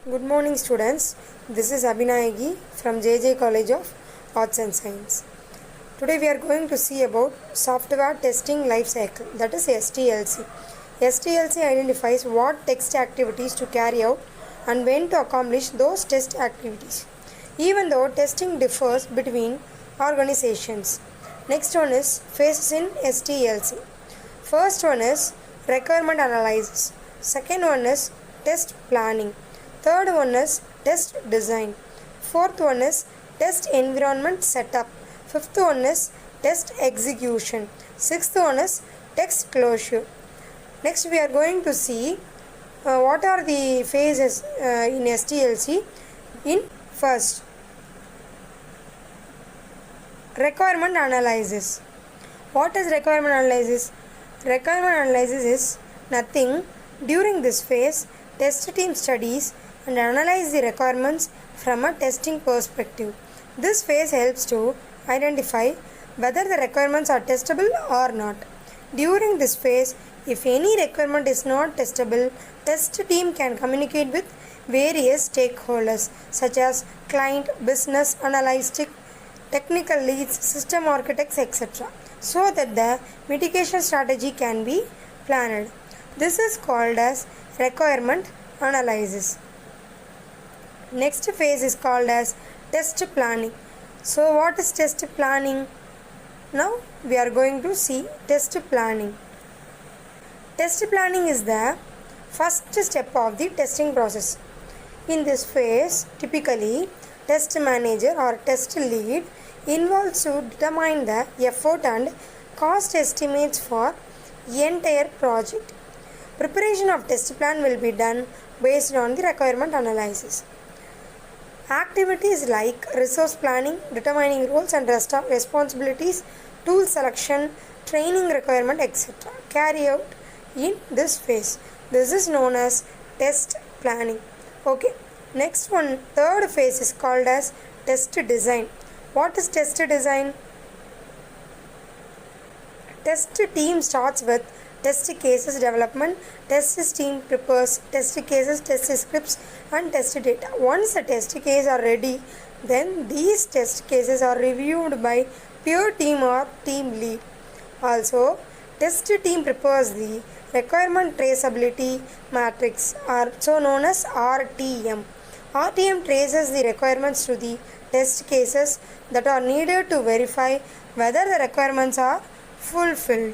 Good morning students, this is Abinayaki from JJ College of Arts and Science. Today we are going to see about software testing life cycle, that is STLC. STLC identifies what test activities to carry out and when to accomplish those test activities, even though testing differs between organizations. Next one is phases in STLC. First one is requirement analysis. Second one is test planning. Third one is test design. Fourth one is test environment setup. Fifth one is test execution. Sixth one is test closure. Next we are going to see what are the phases in STLC. In first, requirement analysis. What is requirement analysis? Requirement analysis is nothing. During this phase, test team studies and analyze the requirements from a testing perspective. This phase helps to identify whether the requirements are testable or not. During this phase, if any requirement is not testable, test team can communicate with various stakeholders such as client, business analyst, technical leads, system architects, etc. so that the mitigation strategy can be planned. This is called as requirement analysis. Next phase is called as test planning. So what is test planning? Now we are going to see test planning. Test planning is the first step of the testing process. In this phase, typically test manager or test lead involves to determine the effort and cost estimates for entire project. Preparation of test plan will be done based on the requirement analysis. Activities like resource planning, determining roles and responsibilities, tool selection, training requirement, etc. carry out in this phase. This is known as test planning. Okay. Next one, third phase is called as test design. What is test design? Test team starts with test cases development. Test team prepares test cases, test scripts and test data. Once the test cases are ready, then these test cases are reviewed by peer team or team lead. Also, test team prepares the requirement traceability matrix, also known as RTM. RTM traces the requirements to the test cases that are needed to verify whether the requirements are fulfilled.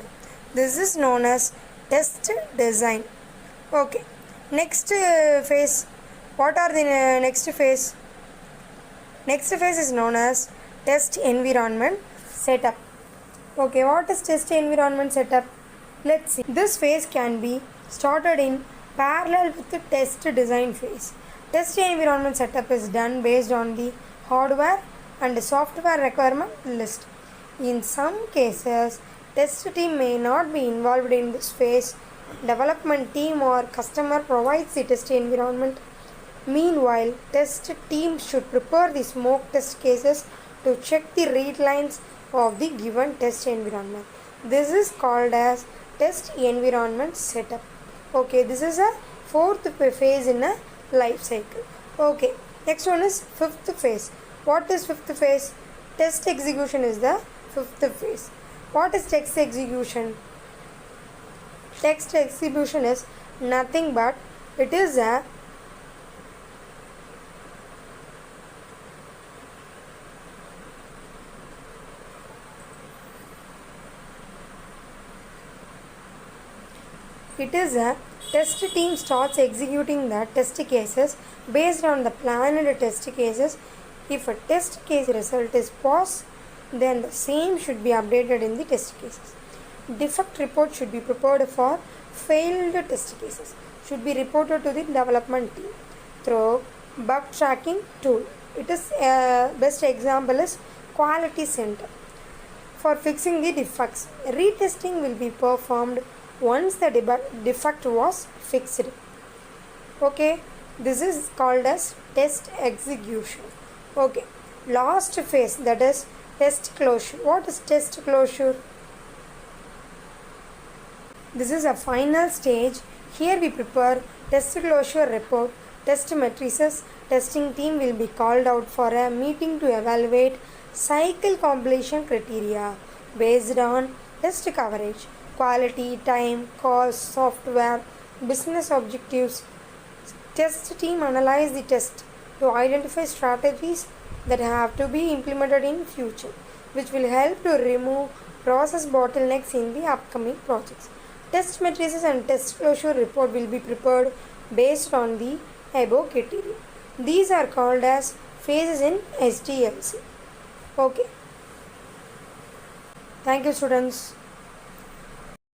This is known as test design. Okay. Next phase. What are the next phase? Next phase is known as test environment setup. Okay, what is test environment setup? Let's see. This phase can be started in parallel with the test design phase. Test environment setup is done based on the hardware and software requirement list. In some cases, test team may not be involved in this phase. Development team or customer provides the test environment. Meanwhile, test team should prepare the smoke test cases to check the read lines of the given test environment. This is called as test environment setup. Okay, this is a fourth phase in a life cycle. Okay, next one is fifth phase. What is fifth phase? Test execution is the fifth phase. What is text execution? Text execution is nothing but it is a test team starts executing the test cases based on the planned test cases. If a test case result is false, then the same should be updated in the test cases. Defect report should be prepared for failed test cases. Should be reported to the development team through bug tracking tool. It is best example is quality center. For fixing the defects, retesting will be performed once the defect was fixed. Okay, this is called as test execution. Okay, last phase, that is test closure. What is test closure? This is a final stage. Here we prepare test closure report Test matrices. Testing team will be called out for a meeting to evaluate cycle completion criteria based on test coverage, quality, time, cost, software, business objectives. Test team analyze the test to identify strategies that have to be implemented in future, which will help to remove process bottlenecks in the upcoming projects. Test matrices and test closure report will be prepared based on the above criteria. These are called as phases in SDLC. Okay. Thank you, students.